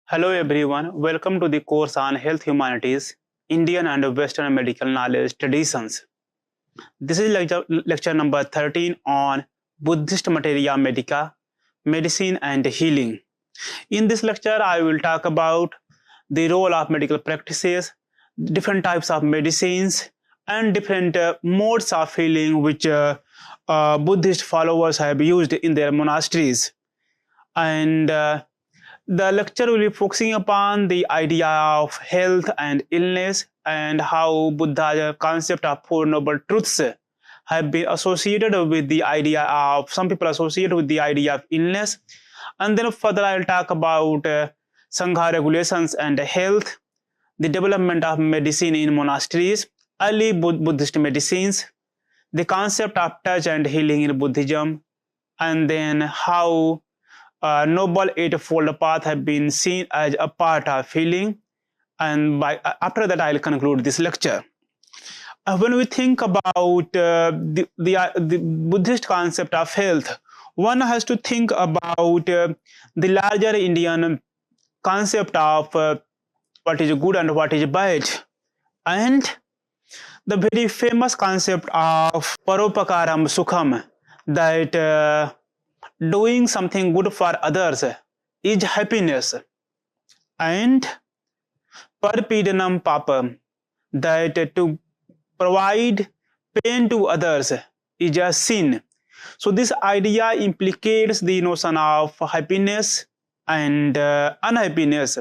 Hello everyone, welcome to the course on Health Humanities, Indian and Western Medical Knowledge Traditions. This is lecture number 13 on Buddhist Materia Medica, Medicine and Healing. In this lecture, I will talk about the role of medical practices, different types of medicines, and different modes of healing which Buddhist followers have used in their monasteries. And the lecture will be focusing upon the idea of health and illness and how Buddha's concept of Four Noble Truths have been associated with the idea of, some people associate with the idea of illness. And then further I will talk about Sangha regulations and health, the development of medicine in monasteries, early Buddhist medicines, the concept of touch and healing in Buddhism, and then how Noble Eightfold Path have been seen as a part of healing. And after that, I'll conclude this lecture. When we think about the Buddhist concept of health, one has to think about the larger Indian concept of what is good and what is bad, and the very famous concept of Paropakaram Sukham, that doing something good for others is happiness, and Parpidanam Papam, that to provide pain to others is a sin. So this idea implicates the notion of happiness and unhappiness,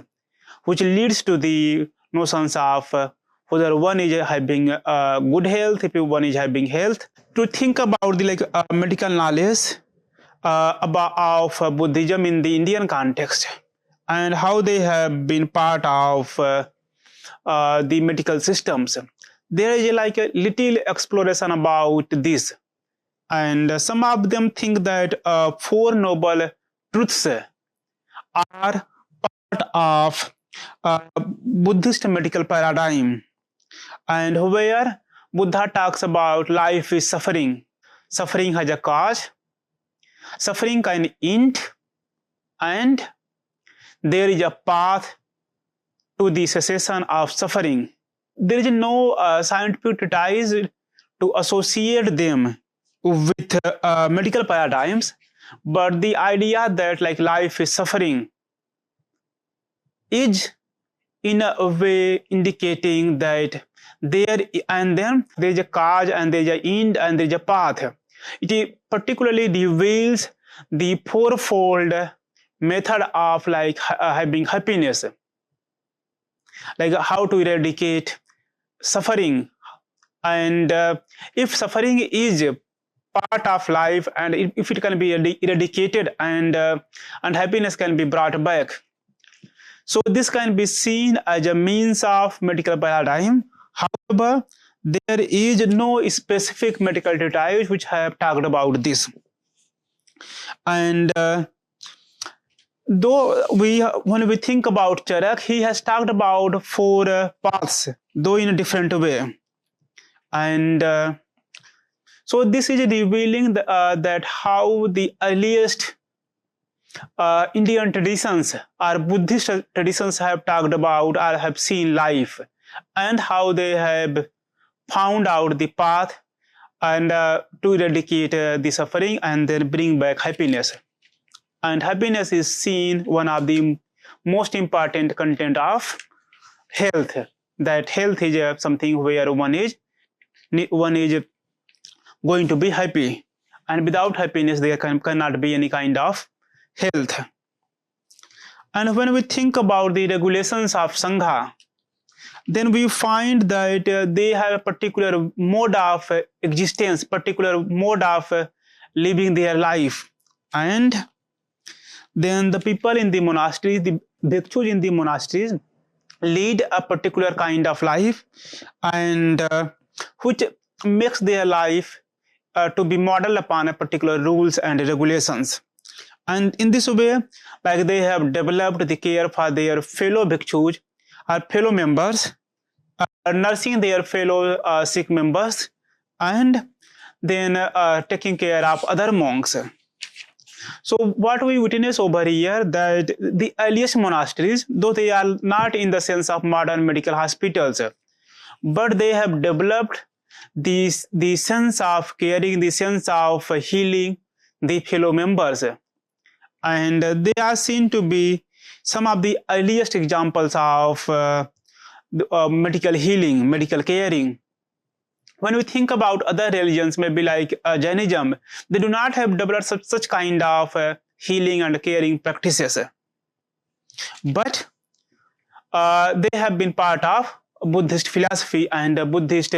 which leads to the notions of whether one is having good health, if one is having health. To think about the medical knowledge of Buddhism in the Indian context and how they have been part of the medical systems, there is a little exploration about this, and some of them think that Four Noble Truths are part of Buddhist medical paradigm, and where Buddha talks about life is suffering, suffering has a cause, suffering can end, and there is a path to the cessation of suffering. There is no scientific treatise to associate them with medical paradigms, but the idea that life is suffering is in a way indicating that there and then there is a cause and there is an end and there is a path. It particularly reveals the fourfold method of having happiness, like how to eradicate suffering, and if suffering is part of life, and if it can be eradicated, and happiness can be brought back. So this can be seen as a means of medical paradigm. However, there is no specific medical treatise which have talked about this. And though when we think about Charak, he has talked about four paths, though in a different way. And so this is revealing that how the earliest Indian traditions or Buddhist traditions have talked about or have seen life, and how they have found out the path and to eradicate the suffering and then bring back happiness. And happiness is seen one of the most important content of health, that health is something where one is going to be happy, and without happiness there cannot be any kind of health. And when we think about the regulations of Sangha, then we find that they have a particular mode of existence, particular mode of living their life. And then the people in the monasteries, the bhikshus in the monasteries, lead a particular kind of life, and which makes their life to be modeled upon a particular rules and regulations. And in this way, they have developed the care for their fellow bhikshus or fellow members, nursing their fellow sick members, and then taking care of other monks. So what we witness over here, that the earliest monasteries, though they are not in the sense of modern medical hospitals, but they have developed the sense of caring, the sense of healing the fellow members, and they are seen to be some of the earliest examples of medical healing, medical caring. When we think about other religions, maybe like Jainism, they do not have developed such kind of healing and caring practices, but they have been part of Buddhist philosophy and Buddhist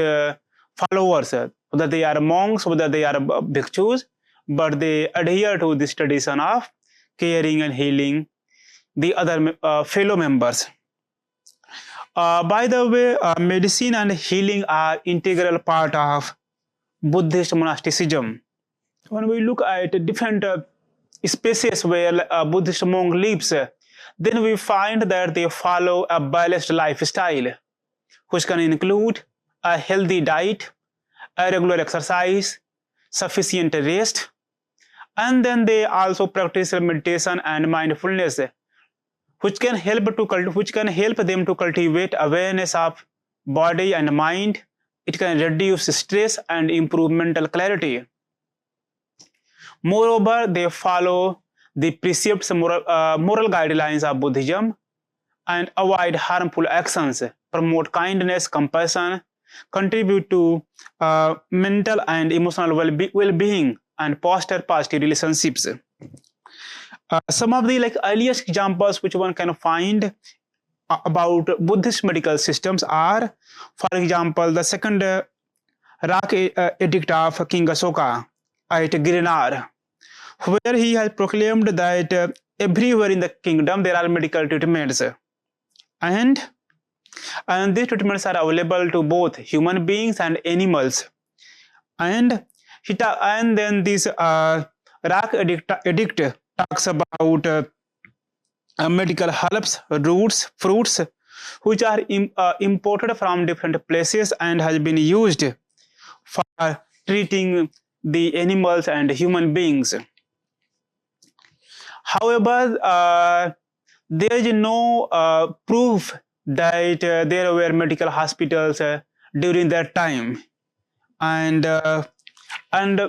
followers, whether they are monks, whether they are bhikshus, but they adhere to this tradition of caring and healing the other fellow members. By the way, medicine and healing are integral part of Buddhist monasticism. When we look at different spaces where a Buddhist monk lives, then we find that they follow a balanced lifestyle, which can include a healthy diet, a regular exercise, sufficient rest, and then they also practice meditation and mindfulness, which can help them to cultivate awareness of body and mind. It can reduce stress and improve mental clarity. Moreover, they follow the precepts, moral guidelines of Buddhism and avoid harmful actions, promote kindness, compassion, contribute to mental and emotional well-being, and foster positive relationships. Some of the earliest examples which one can find about Buddhist medical systems are, for example, the second Rak edict of King Asoka at Girinar, where he has proclaimed that everywhere in the kingdom there are medical treatments, and these treatments are available to both human beings and animals. And then this Rak edict talks about medical herbs, roots, fruits, which are imported from different places and has been used for treating the animals and human beings. However, there is no proof that there were medical hospitals during that time, and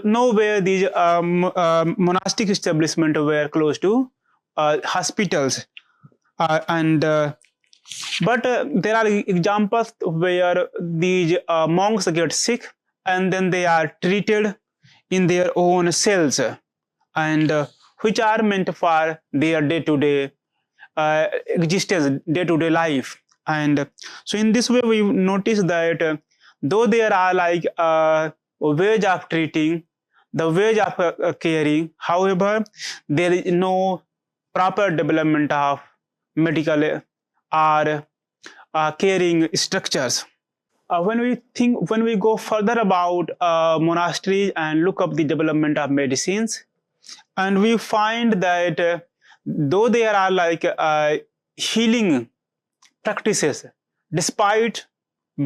nowhere these monastic establishments were close to hospitals, but there are examples where these monks get sick and then they are treated in their own cells, and which are meant for their day-to-day existence, day-to-day life. And so in this way we notice that though there are ways of treating, the ways of caring, however, there is no proper development of medical or caring structures. When we go further about monasteries and look up the development of medicines, and we find that though there are healing practices, despite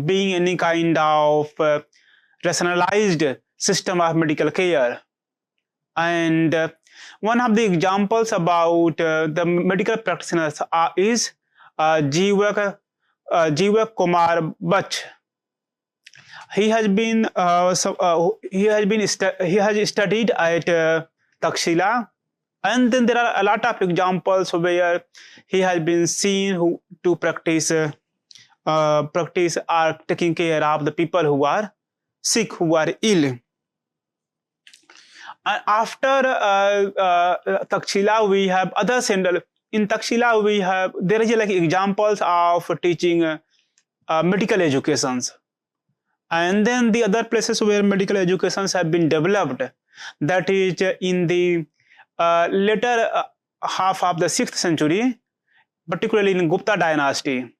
being any kind of rationalized system of medical care, and one of the examples about the medical practitioners is Jiva Kumar Bach. He has studied at Takshila, and then there are a lot of examples where he has been seen to practice or taking care of the people who are sick, who are ill. And after Takshila, we have other centers. In Takshila, there is examples of teaching medical educations, and then the other places where medical educations have been developed, that is in the later half of the 6th century, particularly in Gupta dynasty,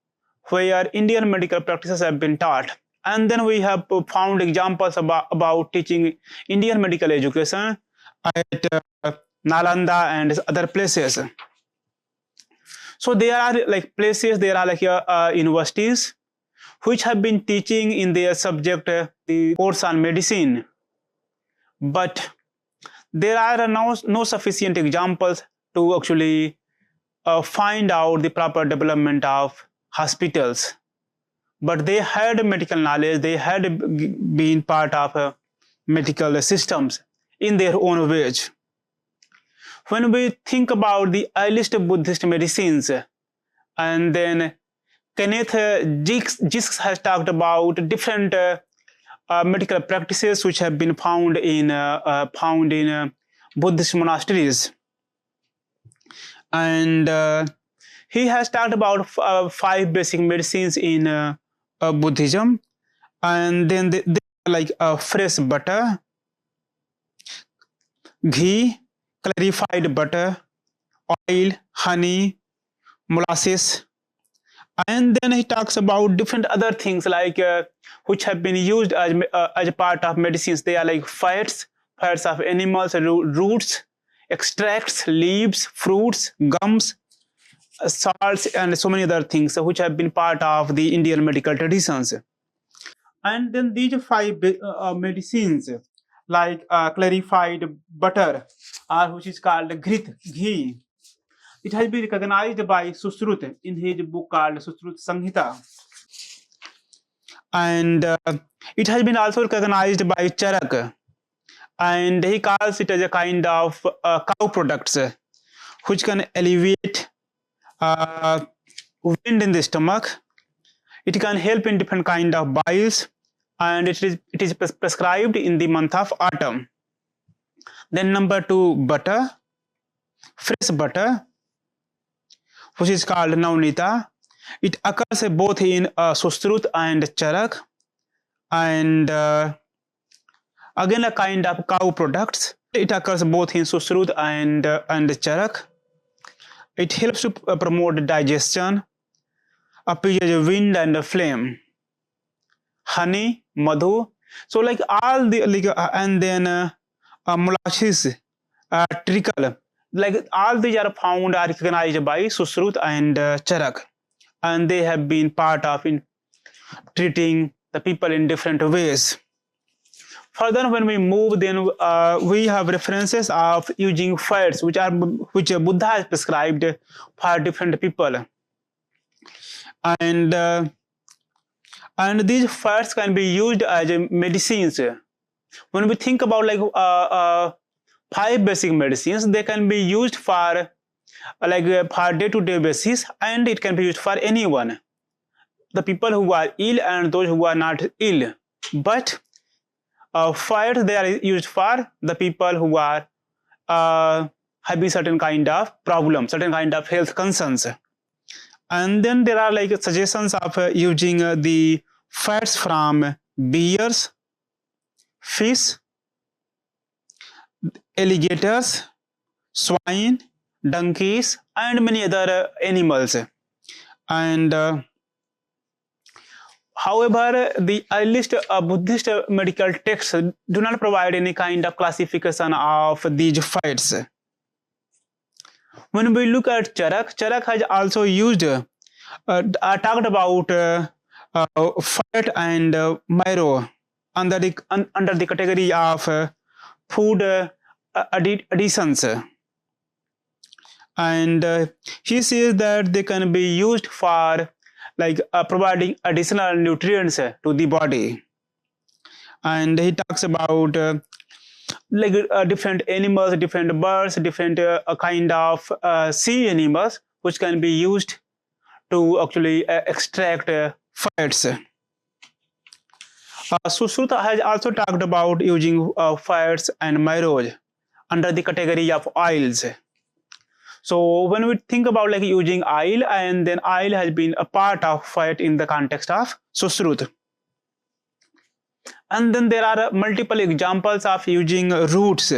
where Indian medical practices have been taught. And then we have found examples about teaching Indian medical education at Nalanda and other places. So there are places, there are universities which have been teaching in their subject the course on medicine, but there are no sufficient examples to actually find out the proper development of hospitals. But they had medical knowledge, they had been part of medical systems in their own ways. When we think about the earliest Buddhist medicines, and then Kenneth Gist has talked about different medical practices which have been found in Buddhist monasteries, and he has talked about 5 basic medicines in Buddhism, and then they are like fresh butter, ghee, clarified butter, oil, honey, molasses, and then he talks about different other things like which have been used as a part of medicines. They are like fats of animals, roots, extracts, leaves, fruits, gums, salts, and so many other things which have been part of the Indian medical traditions. And then these 5 medicines like clarified butter, which is called ghee. It has been recognized by Susruta in his book called Susruta Samhita. And it has been also recognized by Charak. And he calls it as a kind of cow products which can alleviate wind in the stomach. It can help in different kind of biles, and it is prescribed in the month of autumn. Then number 2, butter, fresh butter, which is called Navnita. It occurs both in Susrut and Charak, and again a kind of cow products. It occurs both in Susrut and Charak. It helps to promote digestion, appeases wind and flame. Honey, madhu. So like all the and then molasses, treacle. Like all these are found, are recognized by Susrut and Charak, and they have been part of in treating the people in different ways. Further, when we move, then we have references of using fats which Buddha has prescribed for different people, and these fats can be used as medicines. When we think about like 5 basic medicines, they can be used for for day-to-day basis, and it can be used for anyone, the people who are ill and those who are not ill. But fats, they are used for the people who are having certain kind of problems, certain kind of health concerns. And then there are like suggestions of using the fats from bears, fish, alligators, swine, donkeys, and many other animals. And however, the earliest Buddhist medical texts do not provide any kind of classification of these fats. When we look at Charak has also used, talked about fat and marrow under the category of food additions, and he says that they can be used for like providing additional nutrients to the body. And he talks about different animals, different birds, different kind of sea animals which can be used to actually extract fats. Susruta has also talked about using fats and marrow under the category of oils. So when we think about like using oil, and then oil has been a part of fat in the context of Susrut. And then there are multiple examples of using roots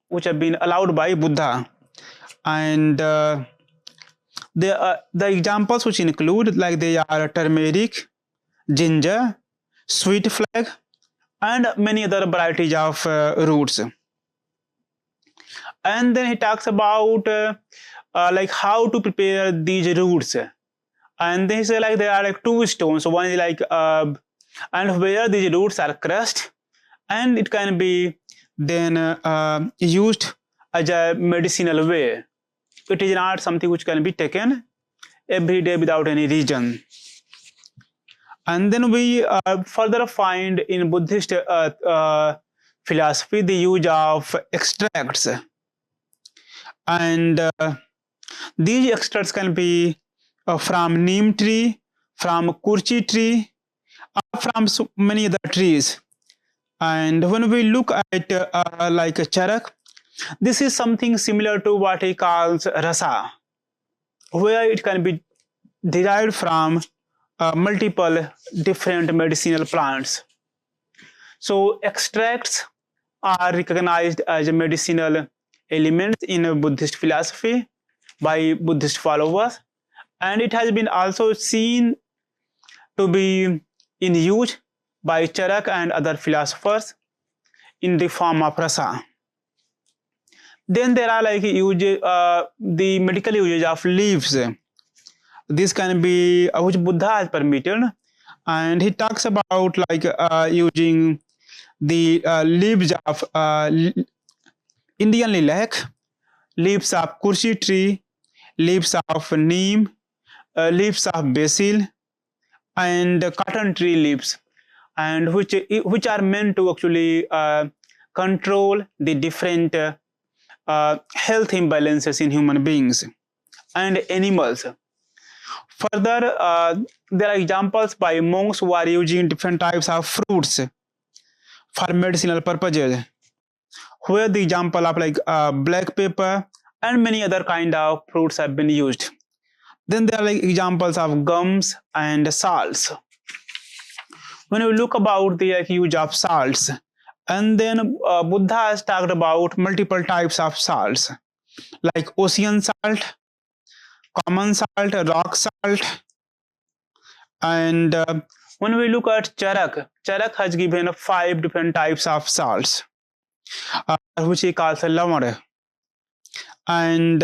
which have been allowed by Buddha. And the examples which include, like they are turmeric, ginger, sweet flag, and many other varieties of roots. And then he talks about like how to prepare these roots. And they say like there are like 2 stones. So one is like and where these roots are crushed, and it can be then used as a medicinal way. It is not something which can be taken every day without any reason. And then we further find in Buddhist philosophy the use of extracts. And these extracts can be from neem tree, from kurchi tree, or from so many other trees. And when we look at like a charak, this is something similar to what he calls rasa, where it can be derived from multiple different medicinal plants. So extracts are recognized as medicinal elements in Buddhist philosophy by Buddhist followers, and it has been also seen to be in use by Charak and other philosophers in the form of rasa. Then there are like the medical usage of leaves. This can be which Buddha has permitted, and he talks about like using the leaves of Indian lilac, leaves of kursi tree, leaves of neem, leaves of basil, and cotton tree leaves, and which are meant to actually control the different health imbalances in human beings and animals. Further, there are examples by monks who are using different types of fruits for medicinal purposes, where the example of like black pepper and many other kind of fruits have been used. Then there are like examples of gums and salts. When we look about the use of salts, and then Buddha has talked about multiple types of salts, like ocean salt, common salt, rock salt, and when we look at Charak, Charak has given 5 different types of salts, which he calls lamar. And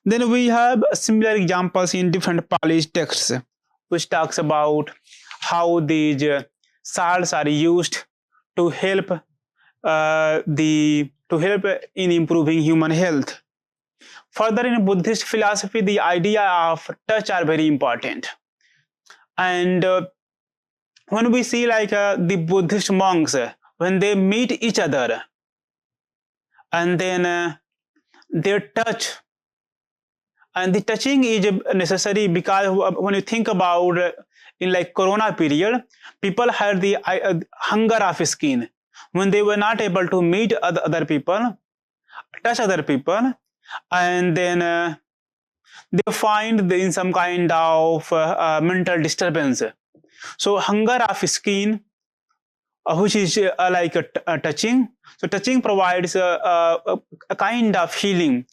then we have similar examples in different Pali texts, which talks about how these salts are used to help in improving human health. Further, in Buddhist philosophy, the idea of touch are very important. And when we see like the Buddhist monks, when they meet each other, and then they touch, and the touching is necessary because when you think about in like Corona period, people had the hunger of skin. When they were not able to meet other people, touch other people, and then they find in some kind of mental disturbance. So hunger of skin, which is like touching. So touching provides a kind of healing.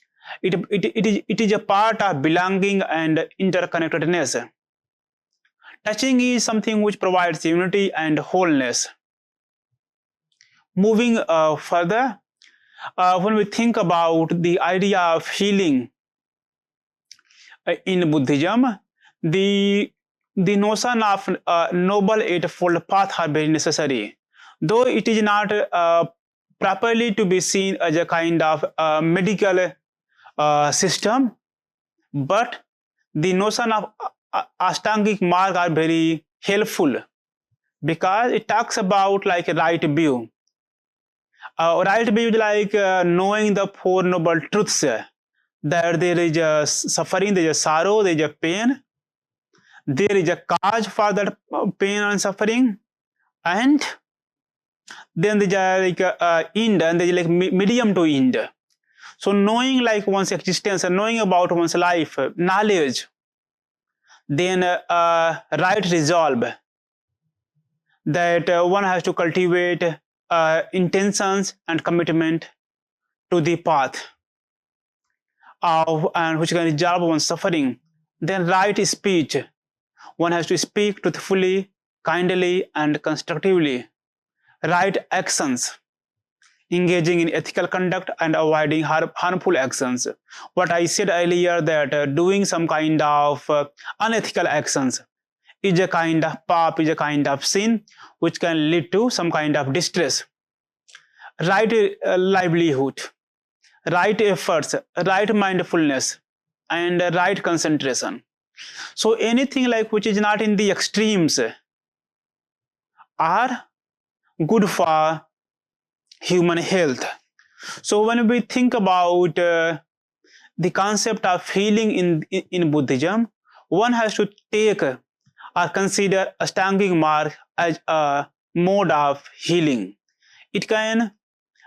It is a part of belonging and interconnectedness. Touching is something which provides unity and wholeness. Moving further, when we think about the idea of healing in Buddhism, the notion of Noble Eightfold Path are very necessary. Though it is not properly to be seen as a kind of medical system, but the notion of Ashtangic mark are very helpful because it talks about like a right view. Right view is like knowing the 4 noble truths, that there is a suffering, there is a sorrow, there is a pain, there is a cause for that pain and suffering, and then there is like end, and there is like medium to end. So knowing like one's existence and knowing about one's life, knowledge, then right resolve, that one has to cultivate intentions and commitment to the path and which can resolve one's suffering. Then right speech, one has to speak truthfully, kindly, and constructively. Right actions, engaging in ethical conduct and avoiding harmful actions. What I said earlier, that doing some kind of unethical actions is a kind of pap, is a kind of sin, which can lead to some kind of distress. right livelihood, right efforts, right mindfulness, and right concentration. So anything like which is not in the extremes are good for human health. So when we think about the concept of healing in Buddhism, one has to take or consider a standing mark as a mode of healing. It can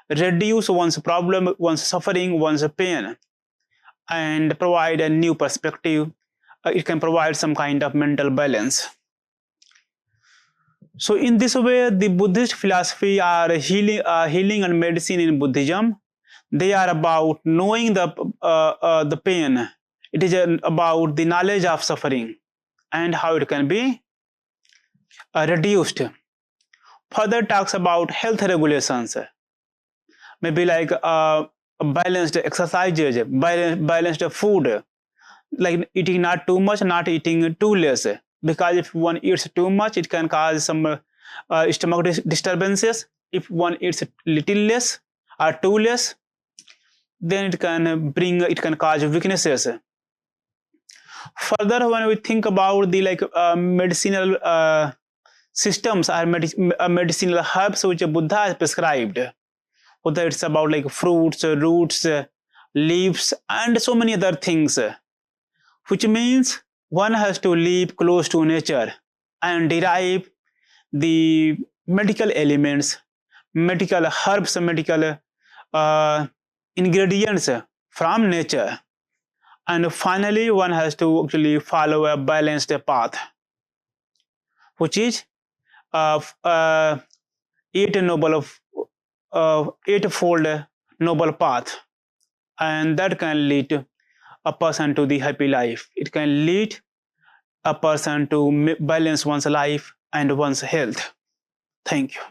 reduce one's problem, one's suffering, one's pain, and provide a new perspective. It can provide some kind of mental balance. So in this way, the Buddhist philosophy are healing and medicine in Buddhism. They are about knowing the pain. It is about the knowledge of suffering and how it can be reduced. Further talks about health regulations, maybe like balanced exercises, balanced food, like eating not too much, not eating too less. Because if one eats too much, it can cause some stomach disturbances. If one eats little less or too less, then it can cause weaknesses. Further, when we think about the medicinal systems or medicinal herbs which Buddha has prescribed, whether it's about like fruits, roots, leaves, and so many other things, which means one has to live close to nature and derive the medical elements, medical herbs, medical ingredients from nature. And finally, one has to actually follow a balanced path, which is eightfold noble path, and that can lead a person to the happy life. It can lead a person to balance one's life and one's health. Thank you.